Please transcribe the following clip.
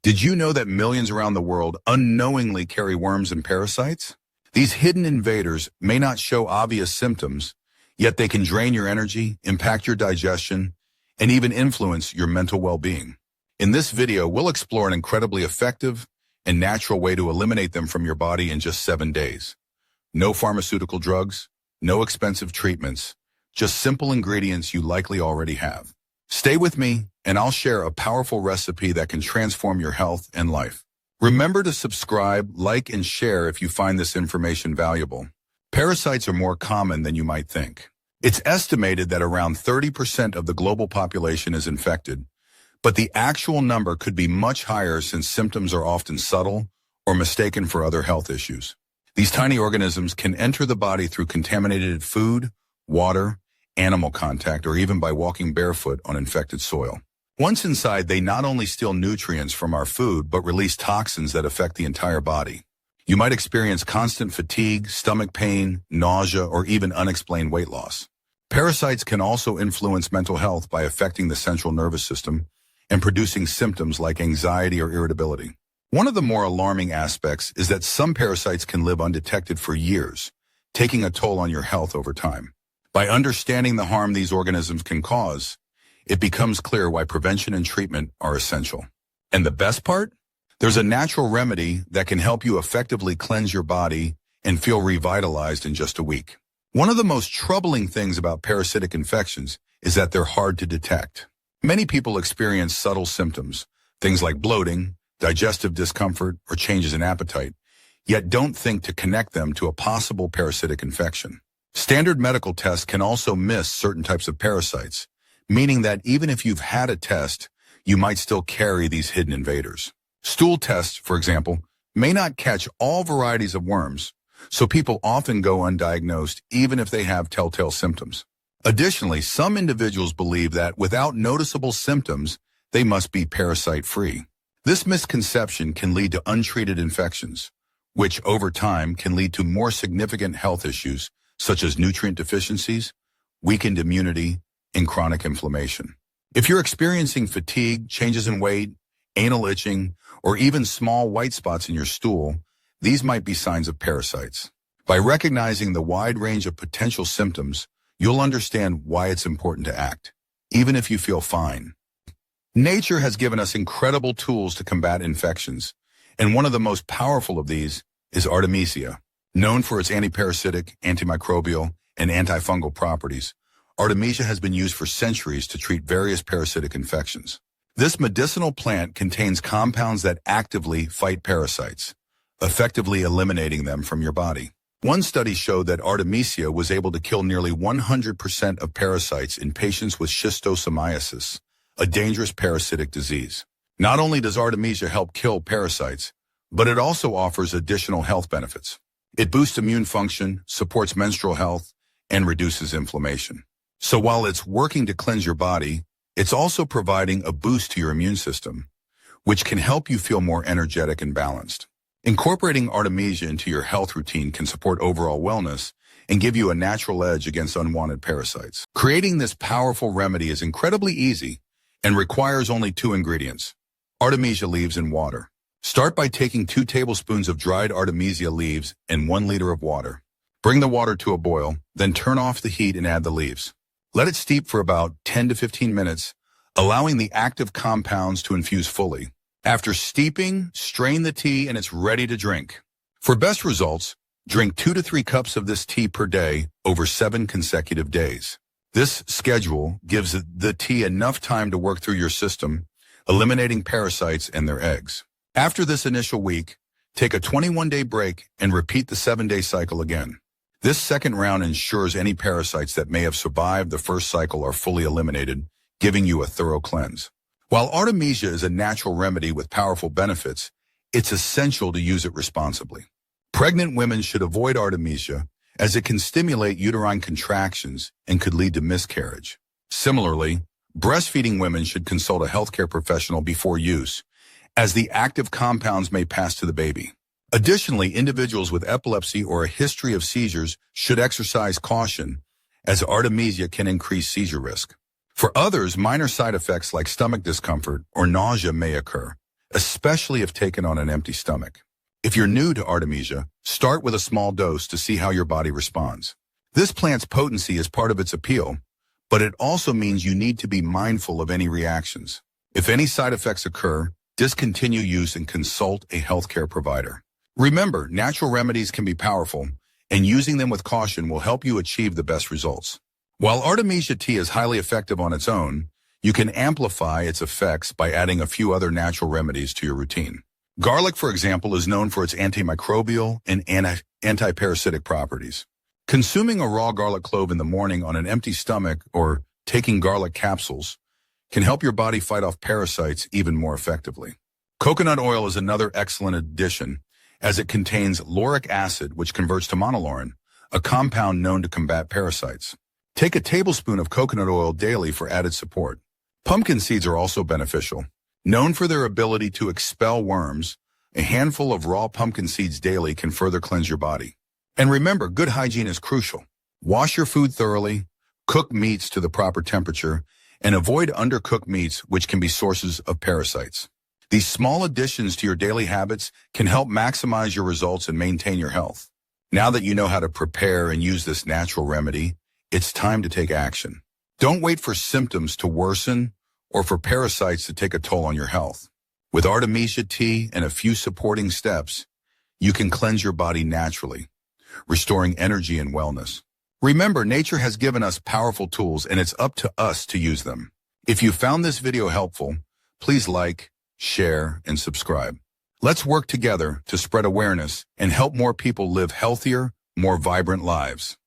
Did you know that millions around the world unknowingly carry worms and parasites? These hidden invaders may not show obvious symptoms, yet they can drain your energy, impact your digestion, and even influence your mental well-being. In this video, we'll explore an incredibly effective and natural way to eliminate them from your body in just 7 days. No pharmaceutical drugs, no expensive treatments, just simple ingredients you likely already have. Stay with me, and I'll share a powerful recipe that can transform your health and life. Remember to subscribe, like, and share if you find this information valuable. Parasites are more common than you might think. It's estimated that around 30% of the global population is infected, but the actual number could be much higher since symptoms are often subtle or mistaken for other health issues. These tiny organisms can enter the body through contaminated food, water, animal contact, or even by walking barefoot on infected soil. Once inside, they not only steal nutrients from our food, but release toxins that affect the entire body. You might experience constant fatigue, stomach pain, nausea, or even unexplained weight loss. Parasites can also influence mental health by affecting the central nervous system and producing symptoms like anxiety or irritability. One of the more alarming aspects is that some parasites can live undetected for years, taking a toll on your health over time. By understanding the harm these organisms can cause, it becomes clear why prevention and treatment are essential. And the best part? There's a natural remedy that can help you effectively cleanse your body and feel revitalized in just a week. One of the most troubling things about parasitic infections is that they're hard to detect. Many people experience subtle symptoms, things like bloating, digestive discomfort, or changes in appetite, yet don't think to connect them to a possible parasitic infection. Standard medical tests can also miss certain types of parasites, meaning that even if you've had a test, you might still carry these hidden invaders. Stool tests, for example, may not catch all varieties of worms, so people often go undiagnosed even if they have telltale symptoms. Additionally, some individuals believe that without noticeable symptoms, they must be parasite-free. This misconception can lead to untreated infections, which over time can lead to more significant health issues such as nutrient deficiencies, weakened immunity, and chronic inflammation. If you're experiencing fatigue, changes in weight, anal itching, or even small white spots in your stool, these might be signs of parasites. By recognizing the wide range of potential symptoms, you'll understand why it's important to act, even if you feel fine. Nature has given us incredible tools to combat infections, and one of the most powerful of these is Artemisia. Known for its antiparasitic, antimicrobial, and antifungal properties, Artemisia has been used for centuries to treat various parasitic infections. This medicinal plant contains compounds that actively fight parasites, effectively eliminating them from your body. One study showed that Artemisia was able to kill nearly 100% of parasites in patients with schistosomiasis, a dangerous parasitic disease. Not only does Artemisia help kill parasites, but it also offers additional health benefits. It boosts immune function, supports menstrual health, and reduces inflammation. So while it's working to cleanse your body, it's also providing a boost to your immune system, which can help you feel more energetic and balanced. Incorporating Artemisia into your health routine can support overall wellness and give you a natural edge against unwanted parasites. Creating this powerful remedy is incredibly easy and requires only 2 ingredients: Artemisia leaves and water. Start by taking 2 tablespoons of dried Artemisia leaves and 1 liter of water. Bring the water to a boil, then turn off the heat and add the leaves. Let it steep for about 10 to 15 minutes, allowing the active compounds to infuse fully. After steeping, strain the tea and it's ready to drink. For best results, drink 2 to 3 cups of this tea per day over 7 consecutive days. This schedule gives the tea enough time to work through your system, eliminating parasites and their eggs. After this initial week, take a 21-day break and repeat the 7-day cycle again. This second round ensures any parasites that may have survived the first cycle are fully eliminated, giving you a thorough cleanse. While Artemisia is a natural remedy with powerful benefits, it's essential to use it responsibly. Pregnant women should avoid Artemisia as it can stimulate uterine contractions and could lead to miscarriage. Similarly, breastfeeding women should consult a healthcare professional before use, as the active compounds may pass to the baby. Additionally, individuals with epilepsy or a history of seizures should exercise caution, as Artemisia can increase seizure risk. For others, minor side effects like stomach discomfort or nausea may occur, especially if taken on an empty stomach. If you're new to Artemisia, start with a small dose to see how your body responds. This plant's potency is part of its appeal, but it also means you need to be mindful of any reactions. If any side effects occur, discontinue use and consult a healthcare provider. Remember, natural remedies can be powerful, and using them with caution will help you achieve the best results. While Artemisia tea is highly effective on its own, you can amplify its effects by adding a few other natural remedies to your routine. Garlic, for example, is known for its antimicrobial and anti-parasitic properties. Consuming a raw garlic clove in the morning on an empty stomach or taking garlic capsules can help your body fight off parasites even more effectively. Coconut oil is another excellent addition, as it contains lauric acid, which converts to monolaurin, a compound known to combat parasites. Take a tablespoon of coconut oil daily for added support. Pumpkin seeds are also beneficial. Known for their ability to expel worms, a handful of raw pumpkin seeds daily can further cleanse your body. And remember, good hygiene is crucial. Wash your food thoroughly, cook meats to the proper temperature, and avoid undercooked meats, which can be sources of parasites. These small additions to your daily habits can help maximize your results and maintain your health. Now that you know how to prepare and use this natural remedy, it's time to take action. Don't wait for symptoms to worsen or for parasites to take a toll on your health. With Artemisia tea and a few supporting steps, you can cleanse your body naturally, restoring energy and wellness. Remember, nature has given us powerful tools, and it's up to us to use them. If you found this video helpful, please like, share, and subscribe. Let's work together to spread awareness and help more people live healthier, more vibrant lives.